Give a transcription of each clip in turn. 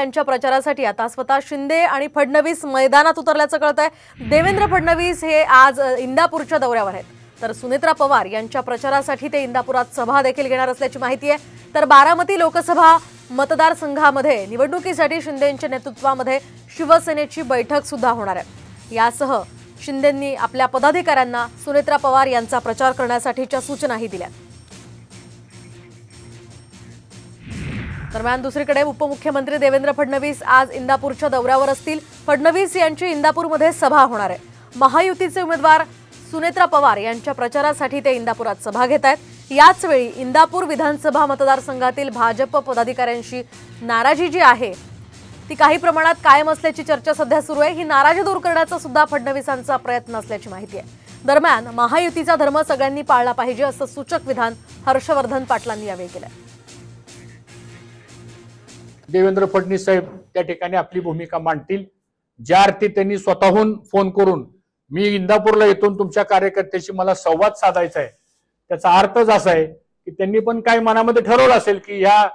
यांच्या प्रचारासाठी आता स्वतः शिंदे आणि फडणवीस मैदानात उतरल्याचं कळतंय। देवेंद्र फडणवीस हे आज इंदापूरच्या दौऱ्यावर आहेत, तर सुनेत्रा पवार यांच्या प्रचारासाठी ते इंदापुरात सभा देखील घेणार असल्याची माहिती आहे। तर बारामती लोकसभा मतदारसंघामध्ये निवडणुकीसाठी शिंदेंच्या नेतृत्वामध्ये शिवसेनेची बैठक सुद्धा होणार आहे। यासह शिंदेंनी आपल्या पदाधिकाऱ्यांना सुनेत्रा पवार यांचा प्रचार करण्यासाठीच्या सूचनाही दिल्या। दरम्यान दुसरीकडे उपमुख्यमंत्री देवेंद्र फडणवीस आज इंदापूरच्या दौऱ्यावर असतील। फडणवीस यांची इंदापूरमध्ये सभा होणार आहे। महायुतीचे उमेदवार सुनेत्रा पवार यांच्या प्रचारासाठी ते इंदापुरात सभा घेत आहेत। याच वेळी इंदापूर विधानसभा मतदारसंघातील भाजप पदाधिकाऱ्यांशी नाराजी जी आहे ती काही प्रमाणात कायम असल्याची चर्चा सध्या सुरू आहे। ही नाराजी दूर करण्याचा सुद्धा फडणवीसांचा प्रयत्न असल्याची माहिती आहे। दरम्यान महायुतीचा धर्म सगळ्यांनी पाळला पाहिजे असं सूचक विधान हर्षवर्धन पाटलांनी यावेळी केलं। देवेंद्र फडणवीस साहेब त्या ठिकाणी आपली भूमिका मांडतील। ज्या अर्थी त्यांनी स्वतःहून फोन करून मी इंदापूरला येऊन तुमच्या कार्यकर्त्याशी मला संवाद साधायचा आहे, त्याचा अर्थच असा आहे की त्यांनी पण काय मनामध्ये ठरवलं असेल की या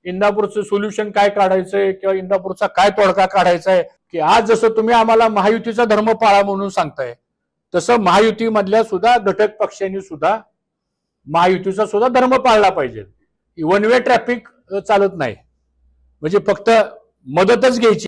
इंदापूरचं सोल्युशन काय काढायचंय किंवा इंदापूरचा काय तोडगा काढायचा आहे, की आज जसं तुम्ही आम्हाला महायुतीचा धर्म पाळा म्हणून सांगताय तसं महायुतीमधल्या सुद्धा घटक पक्षांनी सुद्धा महायुतीचा सुद्धा धर्म पाळला पाहिजे। वन वे ट्रॅफिक चालत नाही, म्हणजे फक्त मदतच घ्यायची।